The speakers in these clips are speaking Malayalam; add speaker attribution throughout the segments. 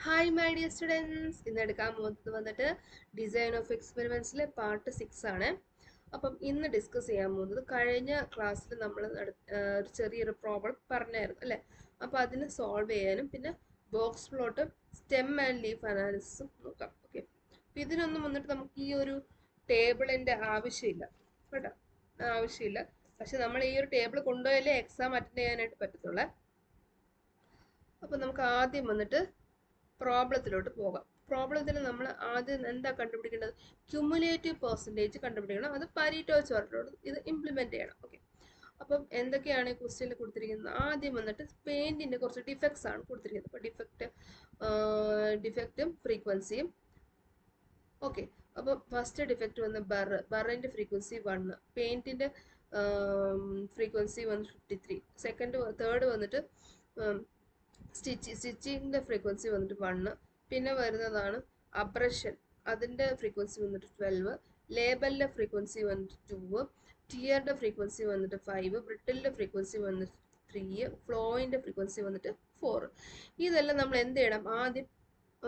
Speaker 1: ഹായ് മൈ ഡിയർ സ്റ്റുഡൻസ്, ഇന്ന് എടുക്കാൻ പോകുന്നത് വന്നിട്ട് ഡിസൈൻ ഓഫ് എക്സ്പെരിമെൻറ്റ്സിലെ പാർട്ട് 6 ആണ്. അപ്പം ഇന്ന് ഡിസ്കസ് ചെയ്യാൻ പോകുന്നത് കഴിഞ്ഞ ക്ലാസ്സിൽ നമ്മൾ ഒരു ചെറിയൊരു പ്രോബ്ലം പറഞ്ഞായിരുന്നു അല്ലേ. അപ്പോൾ അതിന് സോൾവ് ചെയ്യാനും പിന്നെ ബോക്സ് പ്ലോട്ടും സ്റ്റെം ആൻഡ് ലീഫ് അനാലിസിസും നോക്കാം. ഓക്കെ, അപ്പം ഇതിനൊന്നും വന്നിട്ട് നമുക്ക് ഈ ഒരു ടേബിളിൻ്റെ ആവശ്യമില്ല കേട്ടോ, ആവശ്യമില്ല. പക്ഷെ നമ്മൾ ഈ ഒരു ടേബിൾ കൊണ്ടുപോയാലേ എക്സാം അറ്റൻഡ് ചെയ്യാനായിട്ട് പറ്റത്തുള്ളൂ. അപ്പം നമുക്ക് ആദ്യം വന്നിട്ട് പ്രോബ്ലത്തിലോട്ട് പോകാം. പ്രോബ്ലത്തിൽ നമ്മൾ ആദ്യം എന്താ കണ്ടുപിടിക്കേണ്ടത്? ക്യുമുലേറ്റീവ് പെർസെൻറ്റേജ് കണ്ടുപിടിക്കണം. അത് പാരീറ്റോ ചാർട്ടിലോട്ട് ഇത് ഇംപ്ലിമെൻറ്റ് ചെയ്യണം. ഓക്കെ, അപ്പം എന്തൊക്കെയാണ് ഈ ക്വസ്റ്റ്യനിൽ കൊടുത്തിരിക്കുന്നത്? ആദ്യം വന്നിട്ട് പെയിൻറ്റിൻ്റെ കുറച്ച് ഡിഫക്ട്സ് ആണ് കൊടുത്തിരിക്കുന്നത്. അപ്പോൾ ഡിഫക്റ്റും ഫ്രീക്വൻസിയും. ഓക്കെ, അപ്പോൾ ഫസ്റ്റ് ഡിഫക്റ്റ് വന്ന് ബറിൻ്റെ ഫ്രീക്വൻസി 1, പെയിൻറ്റിൻ്റെ ഫ്രീക്വൻസി വന്ന് 53, തേർഡ് വന്നിട്ട് സ്റ്റിച്ചിങ്ങിൻ്റെ ഫ്രീക്വൻസി വന്നിട്ട് 1. പിന്നെ വരുന്നതാണ് അബ്രഷൻ, അതിൻ്റെ ഫ്രീക്വൻസി വന്നിട്ട് 12, ലേബലിൻ്റെ ഫ്രീക്വൻസി വന്നിട്ട് 2, ടിയറിൻ്റെ ഫ്രീക്വൻസി വന്നിട്ട് 5, ബ്രിട്ടിലിൻ്റെ ഫ്രീക്വൻസി വന്നിട്ട് 3, ഫ്ലോയിൻ്റെ ഫ്രീക്വൻസി വന്നിട്ട് 4. ഇതെല്ലാം നമ്മൾ എന്ത് ചെയ്യണം? ആദ്യം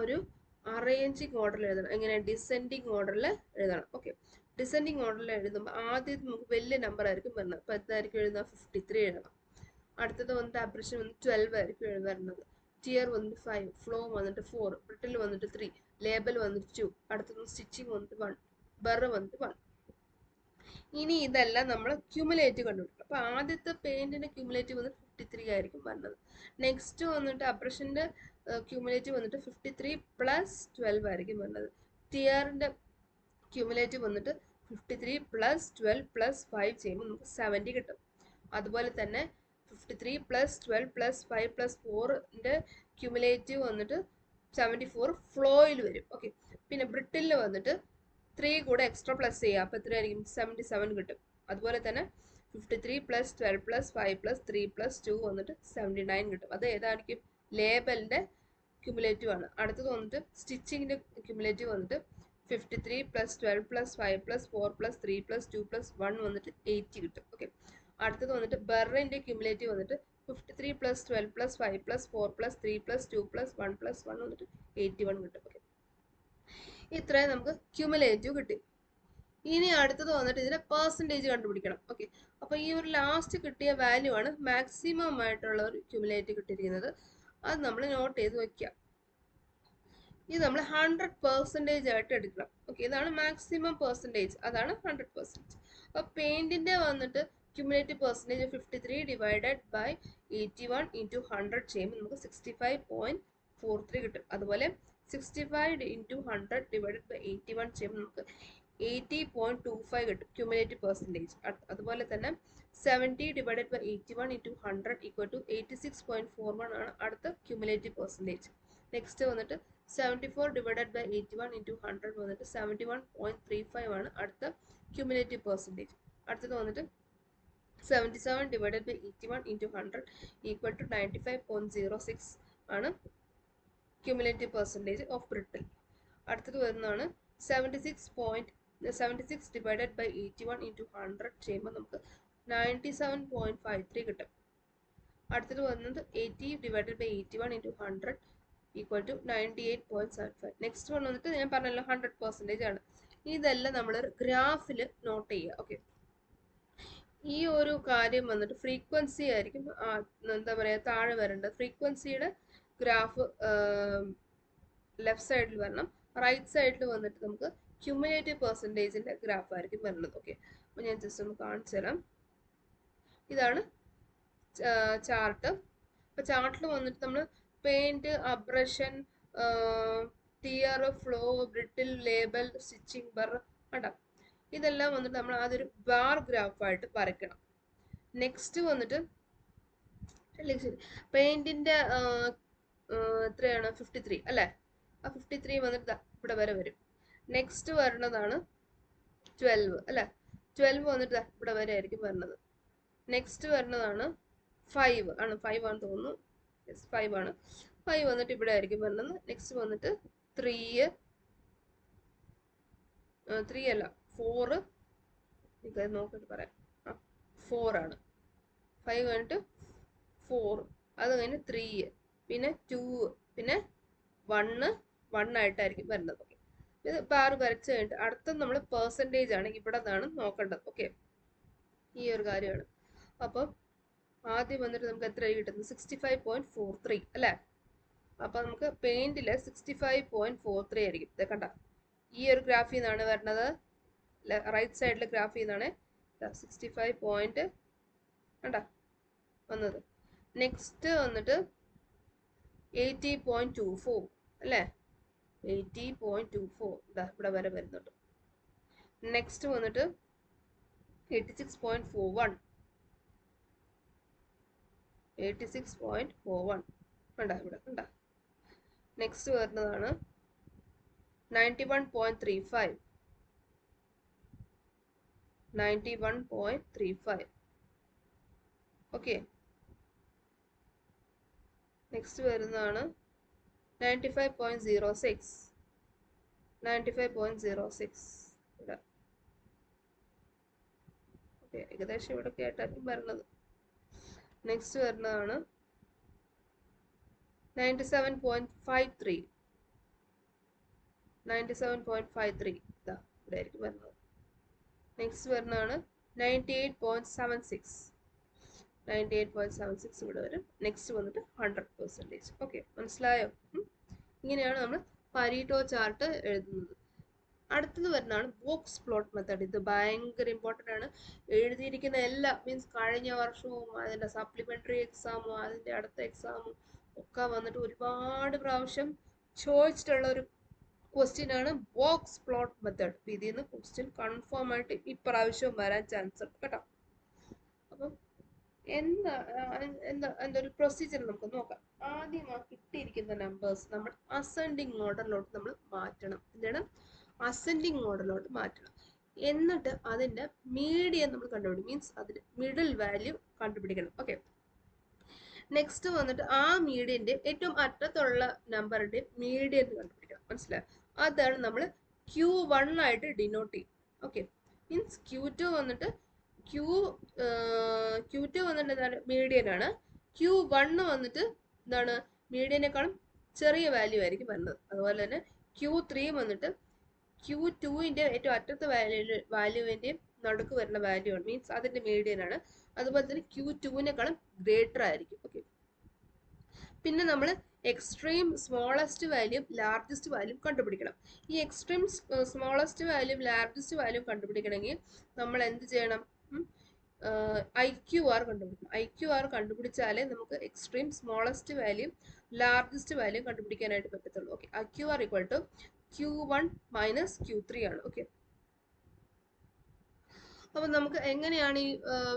Speaker 1: ഒരു അറേഞ്ചിങ് ഓർഡറിൽ എഴുതണം. എങ്ങനെ? ഡിസെൻഡിങ് ഓർഡറിൽ എഴുതണം. ഓക്കെ, ഡിസെൻഡിങ് ഓർഡറിൽ എഴുതുമ്പോൾ ആദ്യം നമുക്ക് വലിയ നമ്പർ ആയിരിക്കും വരുന്നത്. അപ്പോൾ എന്തായിരിക്കും എഴുതുക? 53 എഴുതണം. അടുത്തത് വന്നിട്ട് അബ്രഷൻ വന്നിട്ട് 12 ആയിരിക്കും വരുന്നത്. ടിയർ വന്നിട്ട് 5, ഫ്ലോ വന്നിട്ട് 4, ബ്രിട്ടിൽ വന്നിട്ട് 3, ലേബൽ വന്നിട്ട് 2, അടുത്തത് സ്റ്റിച്ചിങ് വന്നിട്ട് 1, ബർ വന്നിട്ട് 1. ഇനി ഇതെല്ലാം നമ്മൾ ക്യുമുലേറ്റീവ് കണ്ടുപിടിക്കണം. അപ്പോൾ ആദ്യത്തെ പെയിന്റിന്റെ ക്യുമുലേറ്റീവ് വന്നിട്ട് 53 ആയിരിക്കും വരുന്നത്. നെക്സ്റ്റ് വന്നിട്ട് അബ്രഷന്റെ ക്യുമുലേറ്റീവ് വന്നിട്ട് 53 പ്ലസ് 12 ആയിരിക്കും വരുന്നത്. ടിയറിന്റെ ക്യുമുലേറ്റീവ് വന്നിട്ട് 53 പ്ലസ് 12 പ്ലസ് 5 ചെയ്യുമ്പോൾ നമുക്ക് 70 കിട്ടും. അതുപോലെ തന്നെ 53 പ്ലസ് 12 പ്ലസ് 5 പ്ലസ് 4ന്റെ ക്യുമുലേറ്റീവ് വന്നിട്ട് 74 ഫ്ലോയിൽ വരും. ഓക്കെ, പിന്നെ ബ്രിട്ടിലിൽ വന്നിട്ട് 3 കൂടെ എക്സ്ട്രാ പ്ലസ് ചെയ്യുക. അപ്പോൾ എത്രയായിരിക്കും? 77 കിട്ടും. അതുപോലെ തന്നെ 53 പ്ലസ് 12 പ്ലസ് 5 പ്ലസ് 3 പ്ലസ് 2 വന്നിട്ട് 79 കിട്ടും. അത് ഏതായിരിക്കും? ലേബലിൻ്റെ ക്യുമുലേറ്റീവ് ആണ്. അടുത്തത് വന്നിട്ട് സ്റ്റിച്ചിങ്ങിൻ്റെ ക്യുമുലേറ്റീവ് വന്നിട്ട് 53 plus 12 plus 5 plus 4 plus 3 plus 2 plus 1 വന്നിട്ട് 80 കിട്ടും. ഓക്കെ, അടുത്തത് വന്നിട്ട് ബറിൻ്റെ ക്യുമുലേറ്റീവ് വന്നിട്ട് 53 plus 12 plus 5 plus 4 plus 3 plus 2 plus 1 plus 1 വന്നിട്ട് 81 കിട്ടും. ഓക്കെ, ഇത്രയും നമുക്ക് ക്യുമുലേറ്റീവ് കിട്ടി. ഇനി അടുത്തത് വന്നിട്ട് ഇതിന്റെ പെർസെൻറ്റേജ് കണ്ടുപിടിക്കണം. ഓക്കെ, അപ്പോൾ ഈ ഒരു ലാസ്റ്റ് കിട്ടിയ വാല്യൂ ആണ് മാക്സിമം ആയിട്ടുള്ള ഒരു ക്യുമുലേറ്റീവ് കിട്ടിയിരിക്കുന്നത്. അത് നമ്മൾ നോട്ട് ചെയ്ത് വെക്കുക. ഇത് നമ്മൾ 100% ആയിട്ട് എടുക്കണം. ഓക്കെ, ഇതാണ് മാക്സിമം പെർസെൻറ്റേജ്, അതാണ് 100%. അപ്പോൾ പെയിന്റിന്റെ വന്നിട്ട് cumulative percentage 53 divided by 81 into 100 ചെയ്യുമ്പോൾ നമുക്ക് 65.43 കിട്ടും. അതുപോലെ 65 ഇൻറ്റു 100 ഡിവൈഡഡ് ബൈ 81 ചെയ്യുമ്പോൾ നമുക്ക് 80.25 കിട്ടും ക്യുമുലേറ്റീവ് പെർസെൻറ്റേജ്. അതുപോലെ തന്നെ 70 divided by 81 into 100 equal to 86.41 ആണ് അടുത്ത ക്യുമുലേറ്റീവ് പെർസെൻറ്റേജ്. നെക്സ്റ്റ് വന്നിട്ട് 74 ഡിവൈഡഡ് ബൈ 81 ഇൻറ്റു 100 വന്നിട്ട് 71.35 ആണ് അടുത്ത ക്യുമുലേറ്റീവ് പെർസെൻറ്റേജ്. അടുത്തത് വന്നിട്ട് 77 divided by 81 into 100 equal to 95.06 ആണ് ക്യുമുലേറ്റീവ് പെർസെൻറ്റേജ് ഓഫ് ബ്രിട്ടിൽ. അടുത്തത് വരുന്നതാണ് 76 ഡിവൈഡഡ് ബൈ 81 ഇൻറ്റു 100 ചെയ്യുമ്പോൾ നമുക്ക് 97.53 കിട്ടും. അടുത്തത് വരുന്നത് 80 divided by 81 into 100 equal to 98.75. Next one വന്നിട്ട് ഞാൻ പറഞ്ഞല്ലോ 100% ആണ്. ഇതെല്ലാം നമ്മൾ ഗ്രാഫിൽ നോട്ട് ചെയ്യുക. ഓക്കെ, ഈ ഒരു കാര്യം വന്നിട്ട് ഫ്രീക്വൻസി ആയിരിക്കും എന്താ പറയുക താഴെ വരേണ്ടത്. ഫ്രീക്വൻസിയുടെ ഗ്രാഫ് ലെഫ്റ്റ് സൈഡിൽ വരണം, റൈറ്റ് സൈഡിൽ വന്നിട്ട് നമുക്ക് ക്യുമുലേറ്റീവ് പെർസെൻറ്റേജിൻ്റെ ഗ്രാഫ് ആയിരിക്കും വരുന്നത്. ഓക്കെ, അപ്പോൾ ഞാൻ ജസ്റ്റ് ഒന്ന് കാണിച്ചു തരാം. ഇതാണ് ചാർട്ട്. അപ്പോൾ ചാർട്ടിൽ വന്നിട്ട് നമ്മൾ paint, abrasion, tear, flow, brittle, label, stitching, burr കണ്ടോ, ഇതെല്ലാം വന്നിട്ട് നമ്മൾ അതൊരു ബാർ ഗ്രാഫായിട്ട് വരയ്ക്കണം. നെക്സ്റ്റ് വന്നിട്ട് പെയിൻറ്റിൻ്റെ എത്രയാണ്? 53 അല്ലേ? ആ 53 വന്നിട്ട് ഇവിടെ വരെ വരും. നെക്സ്റ്റ് വരുന്നതാണ് 12 അല്ലേ? 12 വന്നിട്ട് ഇവിടെ വരെ ആയിരിക്കും വരുന്നത്. നെക്സ്റ്റ് വരുന്നതാണ് 5 ആണ്. 5 ആണെന്ന് തോന്നുന്നു. യെസ്, 5 ആണ്. 5 വന്നിട്ട് ഇവിടെ ആയിരിക്കും വരുന്നത്. നെക്സ്റ്റ് വന്നിട്ട് 3 അല്ല 4, നോക്കിയിട്ട് പറയാം. 4 ആണ്. 5 കഴിഞ്ഞിട്ട് 4, അത് കഴിഞ്ഞ് 3, പിന്നെ 2, പിന്നെ 1 ആയിട്ടായിരിക്കും വരുന്നത്. ഓക്കെ, ഇത് ബാർ വരച്ച് കഴിഞ്ഞിട്ട് അടുത്ത നമ്മൾ പെർസെൻറ്റേജ് ആണ് ഇവിടെ നിന്നാണ് നോക്കേണ്ടത്. ഓക്കെ, ഈ ഒരു കാര്യമാണ്. അപ്പം ആദ്യം വന്നിട്ട് നമുക്ക് എത്ര കിട്ടുന്നത് 65.43 അല്ലേ. അപ്പം നമുക്ക് പെയിന്റിൽ 65.43 ആയിരിക്കും. ഇത് കണ്ട ഈ ഒരു ഗ്രാഫിൽ നിന്നാണ് വരുന്നത്, റൈറ്റ് സൈഡിലെ ഗ്രാഫിൽ നിന്നാണ് 65 കണ്ട വന്നത്. നെക്സ്റ്റ് വന്നിട്ട് 80.24 അല്ലേ, 80.24 ഇവിടെ വരെ വരുന്നുണ്ട്. നെക്സ്റ്റ് വന്നിട്ട് 86.41 കണ്ട ഇവിടെ കണ്ട. നെക്സ്റ്റ് വരുന്നതാണ് 91.35 ഓക്കെ. നെക്സ്റ്റ് വരുന്നതാണ് 95.06 ഇവിടെ. ഓക്കെ, ഏകദേശം ഇവിടെ കേട്ടായിരിക്കും വരുന്നത്. നെക്സ്റ്റ് വരുന്നതാണ് 97.53 ഇതാ ഇവിടെ ആയിരിക്കും വരുന്നത്. നെക്സ്റ്റ് വരുന്നതാണ് 98.76 ഇവിടെ വരും. നെക്സ്റ്റ് വന്നിട്ട് 100%. ഓക്കെ, മനസ്സിലായോ? ഇങ്ങനെയാണ് നമ്മൾ പരീറ്റോ ചാർട്ട് എഴുതുന്നത്. അടുത്തത് വരുന്നതാണ് ബോക്സ് പ്ലോട്ട് മെത്തേഡ്. ഇത് ഭയങ്കര ഇമ്പോർട്ടൻ്റ് ആണ്. എഴുതിയിരിക്കുന്ന എല്ലാം മീൻസ് കഴിഞ്ഞ വർഷവും അതിൻ്റെ സപ്ലിമെൻ്ററി എക്സാമും അതിൻ്റെ അടുത്ത എക്സാമും ഒക്കെ വന്നിട്ട് ഒരുപാട് പ്രാവശ്യം ചോദിച്ചിട്ടുള്ള ഒരു ക്വസ്റ്റ്യൻ ആണ് ബോക്സ് പ്ലോട്ട് മെത്തേഡ്. ഇതിൽ നിന്ന് ക്വസ്റ്റ്യൻ കൺഫേം ആയിട്ട് ഇപ്രാവശ്യവും വരാൻ ചാൻസ് ഉണ്ട് കേട്ടോ. അപ്പം എന്തൊരു പ്രൊസീജിയർ നമുക്ക് നോക്കാം. ആദ്യം ആ കിട്ടിയിരിക്കുന്ന നമ്പേഴ്സ് നമ്മൾ അസെൻഡിങ് ഓർഡറിലോട്ട് നമ്മൾ മാറ്റണം. എന്താണ് അസെൻഡിങ് ഓർഡറിലോട്ട് മാറ്റണം. എന്നിട്ട് അതിൻ്റെ മീഡിയൻ നമ്മൾ കണ്ടുപിടിക്കും. മീൻസ് അതിന് മിഡിൽ വാല്യൂ കണ്ടുപിടിക്കണം. ഓക്കെ, നെക്സ്റ്റ് വന്നിട്ട് ആ മീഡിയൻ്റെ ഏറ്റവും അറ്റത്തുള്ള നമ്പറിൻ്റെ മീഡിയൻ കണ്ടുപിടിക്കണം. മനസ്സിലായോ? അതാണ് നമ്മൾ Q1 ആയിട്ട് ഡിനോട്ട് ചെയ്യും. ഓക്കെ, മീൻസ് Q2 വന്നിട്ട് Q2 വന്നിട്ട് എന്താണ് മീഡിയൻ ആണ്. Q1 വന്നിട്ട് എന്താണ് മീഡിയനേക്കാളും ചെറിയ വാല്യൂ ആയിരിക്കും വരുന്നത്. അതുപോലെ തന്നെ Q3 വന്നിട്ട് Q2ൻ്റെ ഏറ്റവും അറ്റത്തെ വാല്യൂവിൻ്റെ നടുക്ക് വരുന്ന വാല്യൂ ആണ്. മീൻസ് അതിൻ്റെ മീഡിയൻ ആണ്. അതുപോലെ തന്നെ Q2നേക്കാളും ഗ്രേറ്റർ ആയിരിക്കും. ഓക്കെ, പിന്നെ നമ്മൾ extreme smallest value largest value കണ്ടുപിടിക്കണം. ഈ extreme smallest value largest value കണ്ടുപിടിക്കണമെങ്കിൽ നമ്മൾ എന്ത് ചെയ്യണം? IQR കണ്ടുപിടിക്കണം. IQR കണ്ടുപിടിച്ചാലേ നമുക്ക് extreme smallest value largest value കണ്ടുപിടിക്കാനായിട്ട് പറ്റത്തുള്ളൂ. Okay, IQR equal to Q1 minus Q3 ആണ്. ഓക്കെ, അപ്പം നമുക്ക് എങ്ങനെയാണ് ഈ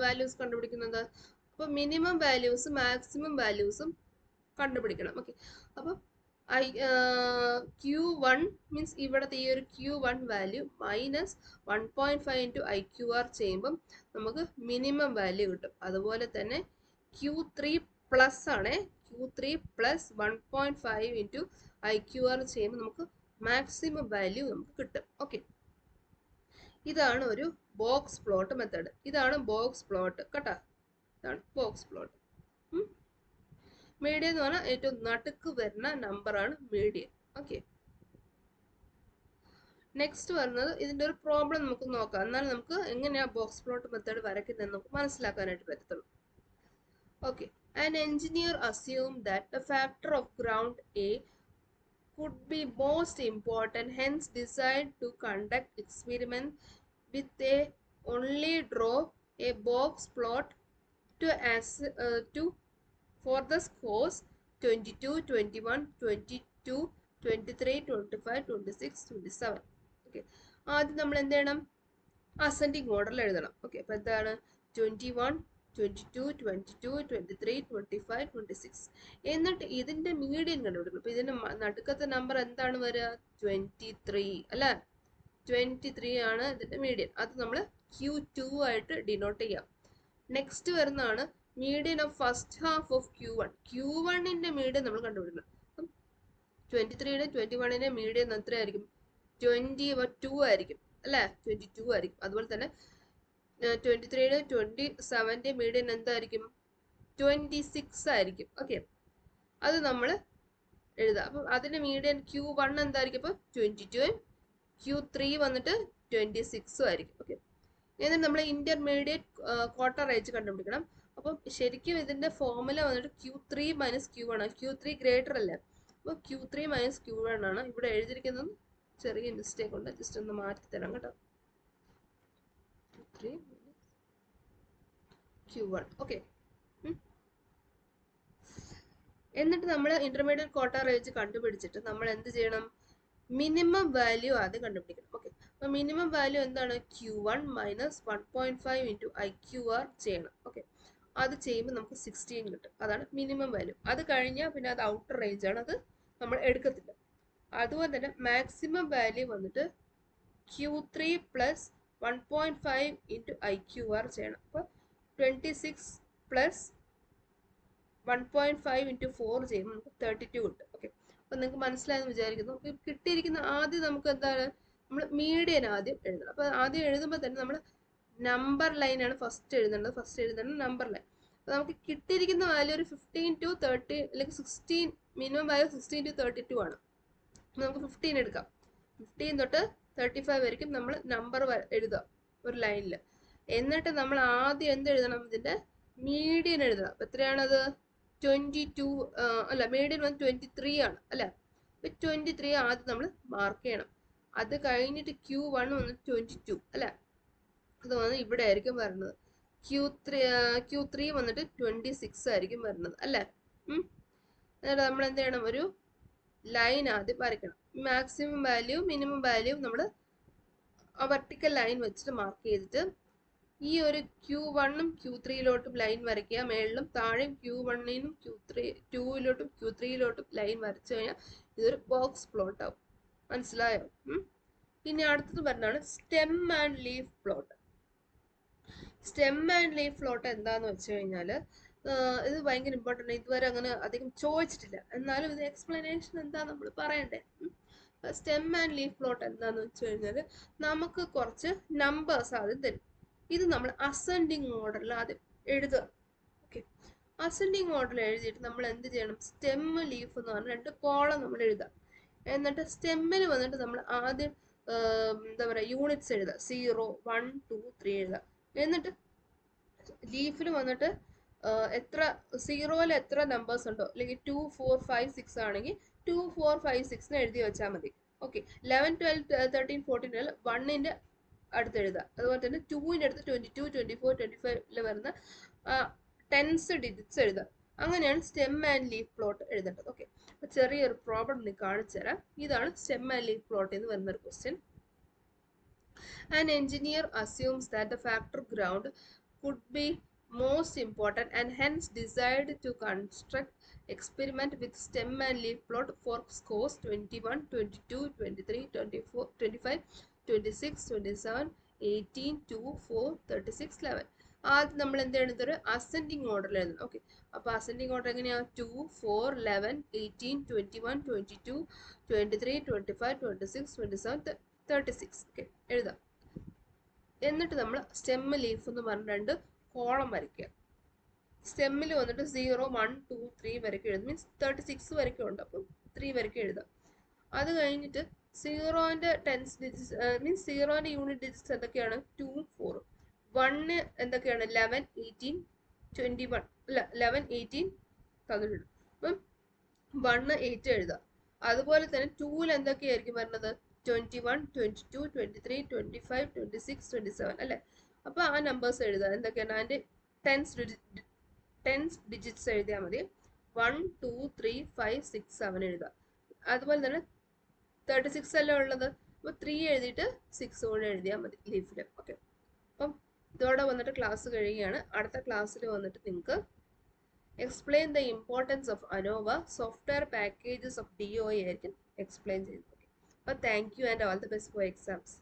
Speaker 1: വാല്യൂസ് കണ്ടുപിടിക്കുന്നത്? അപ്പോൾ മിനിമം വാല്യൂസും മാക്സിമം വാല്യൂസും കണ്ടുപിടിക്കണം. ഓക്കെ, അപ്പം Q1 മീൻസ് ഇവിടുത്തെ ഈ ഒരു Q1 value minus 1.5 into IQR ചെയ്യുമ്പം നമുക്ക് മിനിമം വാല്യൂ കിട്ടും. അതുപോലെ തന്നെ Q3 പ്ലസ് ആണ്, Q3 പ്ലസ് 1.5 ഇൻറ്റു IQR ചെയ്യുമ്പോൾ നമുക്ക് മാക്സിമം വാല്യൂ നമുക്ക് കിട്ടും. ഓക്കെ, ഇതാണ് ഒരു ബോക്സ് പ്ലോട്ട് മെത്തേഡ്. ഇതാണ് ബോക്സ് പ്ലോട്ട് കേട്ടോ. ഇതാണ് ബോക്സ് പ്ലോട്ട്. മീഡിയൻ എന്ന് പറഞ്ഞാൽ ഏറ്റവും നടുക്ക് വരുന്ന നമ്പറാണ് മീഡിയൻ. ഓക്കെ, നെക്സ്റ്റ് വരുന്നത് ഇതിൻ്റെ ഒരു പ്രോബ്ലം നമുക്ക് നോക്കാം. എന്നാലും നമുക്ക് എങ്ങനെയാണ് ബോക്സ് പ്ലോട്ട് മെത്തേഡ് വരയ്ക്കുന്നതെന്ന് നമുക്ക് മനസ്സിലാക്കാനായിട്ട് പറ്റത്തുള്ളൂ. Okay, an engineer assumed that the factor of ground A could be most important, hence decided to conduct experiment with only draw a box plot for the scores 22, 21, 22, 23, 25, 26, 27. Okay, ആദ്യം നമ്മൾ എന്ത് ചെയ്യണം? അസെൻഡിങ് ഓർഡറിൽ എഴുതണം. ഓക്കെ, അപ്പോൾ എന്താണ് 21, 22, 22, 23, 25, 26. എന്നിട്ട് ഇതിൻ്റെ മീഡിയൻ കണ്ടുപിടിക്കും. അപ്പോൾ ഇതിൻ്റെ നടുക്കത്തെ നമ്പർ എന്താണ് വരിക? 23 അല്ലേ. 23 ആണ് ഇതിൻ്റെ മീഡിയൻ. അത് നമ്മൾ Q2 ആയിട്ട് ഡിനോട്ട് ചെയ്യാം. നെക്സ്റ്റ് വരുന്നതാണ് median of first half of Q1. Q1ൻ്റെ മീഡിയൻ നമ്മൾ കണ്ടുപിടിക്കണം. 23യുടെ 21ൻ്റെ മീഡിയൻ എത്രയായിരിക്കും? 22 ആയിരിക്കും അല്ലേ. 22 ആയിരിക്കും. അതുപോലെ തന്നെ 23യുടെ 27ൻ്റെ മീഡിയൻ എന്തായിരിക്കും? 26 ആയിരിക്കും. ഓക്കെ, അത് നമ്മൾ എഴുതുക. അപ്പം അതിന്റെ മീഡിയൻ Q1 എന്തായിരിക്കും? അപ്പോൾ 22, Q3 വന്നിട്ട് 26 ആയിരിക്കും. ഓക്കെ, എന്നിട്ട് നമ്മൾ ഇന്റർമീഡിയറ്റ് ക്വാർട്ടർ റേഞ്ച് കണ്ടുപിടിക്കണം. അപ്പം ശരിക്കും ഇതിന്റെ ഫോർമുല വന്നിട്ട് Q3 മൈനസ് Q1 ആണ്. Q3 ഗ്രേറ്റർ അല്ലേ, അപ്പോൾ Q3 മൈനസ് Q1 ആണ് ഇവിടെ എഴുതിയിരിക്കുന്നത്. ചെറിയ മിസ്റ്റേക്ക് ഉണ്ട്, ജസ്റ്റ് ഒന്ന് മാറ്റി തരാം കേട്ടോ. Q3 Q1. ഓക്കെ, എന്നിട്ട് നമ്മൾ ഇന്റർമീഡിയറ്റ് ക്വാർട്ടർ റേഞ്ച് കണ്ടുപിടിച്ചിട്ട് നമ്മൾ എന്ത് ചെയ്യണം? മിനിമം വാല്യൂ ആദ്യം കണ്ടുപിടിക്കണം. ഓക്കെ, അപ്പോൾ മിനിമം വാല്യൂ എന്താണ്? Q1 മൈനസ് 1.5 ഇൻറ്റു IQR ചെയ്യണം. ഓക്കെ, അത് ചെയ്യുമ്പോൾ നമുക്ക് 16 കിട്ടും. അതാണ് മിനിമം വാല്യൂ. അത് കഴിഞ്ഞാൽ പിന്നെ അത് ഔട്ടർ റേഞ്ച് ആണ്, അത് നമ്മൾ എടുക്കത്തില്ല. അതുപോലെ തന്നെ മാക്സിമം വാല്യൂ വന്നിട്ട് Q3 പ്ലസ് 1.5 ഇൻറ്റു IQR ചെയ്യണം. അപ്പോൾ 26 പ്ലസ് 1.5 ഇൻറ്റു 4 ചെയ്യുമ്പോൾ നമുക്ക് 32 കിട്ടും. ഓക്കെ, അപ്പം നിങ്ങൾക്ക് മനസ്സിലായെന്ന് വിചാരിക്കുന്നു. നമുക്ക് കിട്ടിയിരിക്കുന്ന ആദ്യം നമുക്ക് എന്താണ്? നമ്മൾ മീഡിയൻ ആദ്യം എഴുതണം. അപ്പോൾ ആദ്യം എഴുതുമ്പോൾ തന്നെ നമ്മൾ നമ്പർ ലൈനാണ് ഫസ്റ്റ് എഴുതേണ്ടത്. ഫസ്റ്റ് എഴുതേണ്ടത് നമ്പർ ലൈൻ. അപ്പോൾ നമുക്ക് കിട്ടിയിരിക്കുന്ന വാല്യൂ ഒരു 15 to 30 അല്ലെങ്കിൽ 16, മിനിമം വാല്യൂ 16 to 32 ആണ്. നമുക്ക് 15 എടുക്കാം. 15 തൊട്ട് 35 വരെയും നമ്മൾ നമ്പർ എഴുതാം ഒരു ലൈനിൽ. എന്നിട്ട് നമ്മൾ ആദ്യം എന്ത് എഴുതണം? ഇതിന്റെ മീഡിയൻ എഴുതണം. അപ്പോൾ എത്രയാണത്? 22 അല്ല, മീഡിയൻ വന്ന് 23 ആണ് അല്ലേ. അപ്പോൾ 23 ആദ്യം നമ്മൾ മാർക്ക് ചെയ്യണം. അത് കഴിഞ്ഞിട്ട് Q1 വന്ന് 22 അല്ലേ, അത് വന്ന് ഇവിടെ ആയിരിക്കും വരുന്നത്. Q3 വന്നിട്ട് 26 ആയിരിക്കും വരുന്നത് അല്ലേ. എന്നിട്ട് നമ്മൾ എന്ത് ചെയ്യണം? ഒരു ലൈൻ ആദ്യം വരയ്ക്കണം. മാക്സിമം വാല്യൂ മിനിമം വാല്യൂ നമ്മൾ ആ വെർട്ടിക്കൽ ലൈൻ വെച്ചിട്ട് മാർക്ക് ചെയ്തിട്ട് ഈ ഒരു Q1ഉം Q3ലോട്ടും ലൈൻ വരയ്ക്കുക. മേളിലും താഴെയും Q1നും Q2ലോട്ടും Q3ലോട്ടും ലൈൻ വരച്ചു കഴിഞ്ഞാൽ ഇതൊരു ബോക്സ് പ്ലോട്ട് ആവും. മനസ്സിലായോ? പിന്നെ അടുത്തത് പറഞ്ഞാണ് stem and leaf plot. Stem and leaf plot എന്താന്ന് വെച്ച് കഴിഞ്ഞാൽ ഇത് ഭയങ്കര ഇമ്പോർട്ടൻ്റ്. ഇതുവരെ അങ്ങനെ അധികം ചോദിച്ചിട്ടില്ല, എന്നാലും ഇത് എക്സ്പ്ലനേഷൻ എന്താ നമ്മൾ പറയണ്ടേ. സ്റ്റെം ആൻഡ് ലീഫ് പ്ലോട്ട് എന്താന്ന് വെച്ച് കഴിഞ്ഞാൽ നമുക്ക് കുറച്ച് നമ്പേഴ്സ് ആദ്യം തരും. ഇത് നമ്മൾ അസെൻഡിങ് ഓർഡറിൽ ആദ്യം എഴുതുക. ഓക്കെ, അസെൻഡിങ് ഓർഡറിൽ എഴുതിയിട്ട് നമ്മൾ എന്ത് ചെയ്യണം? സ്റ്റെം ലീഫ് എന്ന് പറഞ്ഞ 2 കോളം നമ്മൾ എഴുതാം. എന്നിട്ട് സ്റ്റെമ്മിൽ വന്നിട്ട് നമ്മൾ ആദ്യം എന്താ പറയുക, യൂണിറ്റ്സ് എഴുതുക. 0, 1, 2, 3 എഴുതുക. എന്നിട്ട് ലീഫിൽ വന്നിട്ട് എത്ര 0ൽ എത്ര നമ്പേഴ്സ് ഉണ്ടോ, അല്ലെങ്കിൽ 2, 4, 5, 6 ആണെങ്കിൽ 2, 4, 5, 6 എഴുതി വെച്ചാൽ മതി. ഓക്കെ, 11, 12, 13, 14 1ന്റെ അടുത്ത് എഴുതുക. അതുപോലെ തന്നെ 2ന്റെ അടുത്ത് 22, 24, 25 വരുന്ന ടെൻസ് ഡിജിറ്റ്സ് എഴുതുക. അങ്ങനെയാണ് സ്റ്റെം ആൻഡ് ലീഫ് പ്ലോട്ട് എഴുതേണ്ടത്. ഓക്കെ, അപ്പോൾ ചെറിയൊരു പ്രോബ്ലം ഞാൻ കാണിച്ചു തരാം. ഇതാണ് സ്റ്റെം ആൻഡ് ലീഫ് പ്ലോട്ട് എന്ന് വരുന്ന ഒരു question. An engineer assumes that the factor ground could be most important and hence decided to construct experiment with stem and leaf plot for scores 21, 22, 23, 24, 25, 26, 27, 18, 2, 4, 36, 11. ആദ്യം നമ്മൾ എന്ത് ചെയ്യണം? ഇതൊരു അസെൻഡിങ് ഓർഡറിൽ എഴുതണം. ഓക്കെ, അപ്പോൾ അസെൻഡിങ് ഓർഡർ എങ്ങനെയാണ്? 2, 4, 11, 18, 21, 22, 23, 25, 26, 27, 36. ഓക്കെ, എഴുതാം. എന്നിട്ട് നമ്മൾ സ്റ്റെം ലീഫ് എന്ന് പറഞ്ഞ 2 കോളം വരയ്ക്കുക. സ്റ്റെമ്മിൽ വന്നിട്ട് 0, 1, 2, 3 വരയ്ക്കും എഴുതും. മീൻസ് 36 വരയ്ക്കും ഉണ്ട്, അപ്പം 3 വരയ്ക്കും എഴുതാം. അത് കഴിഞ്ഞിട്ട് 0ന്റെ ടെൻസ് ഡിജിറ്റ്സ് മീൻസ് 0ന്റെ യൂണിറ്റ് ഡിജിറ്റ്സ് എന്തൊക്കെയാണ്? 2, 4. 1 എന്തൊക്കെയാണ്? 11, 18, 21 അല്ല 11, 18 തന്നിട്ടുണ്ട്. അപ്പം 1, 8 എഴുതാം. അതുപോലെ തന്നെ 2ൽ എന്തൊക്കെയായിരിക്കും വരുന്നത്? 21, 22, 23, 25, 26, 27 അല്ലേ. അപ്പോൾ ആ നമ്പേഴ്സ് എഴുതുക. എന്തൊക്കെയാണ്? അതിൻ്റെ ടെൻസ് ഡിജിറ്റ്സ് എഴുതിയാൽ മതി. 1, 2, 3, 5, 6, 7 എഴുതുക. അതുപോലെ തന്നെ 36 അല്ലേ ഉള്ളത്, അപ്പോൾ 3 എഴുതിയിട്ട് 6 കൂടെ എഴുതിയാൽ മതി ലീഫിൽ. ഓക്കെ, അപ്പം ഇതോടെ വന്നിട്ട് ക്ലാസ് കഴിയുകയാണ്. അടുത്ത ക്ലാസ്സിൽ വന്നിട്ട് നിങ്ങൾക്ക് explain the importance of ANOVA software packages of DOA ആയിരിക്കും എക്സ്പ്ലെയിൻ ചെയ്യുന്നത്. അപ്പോൾ thank you and all the best for exams.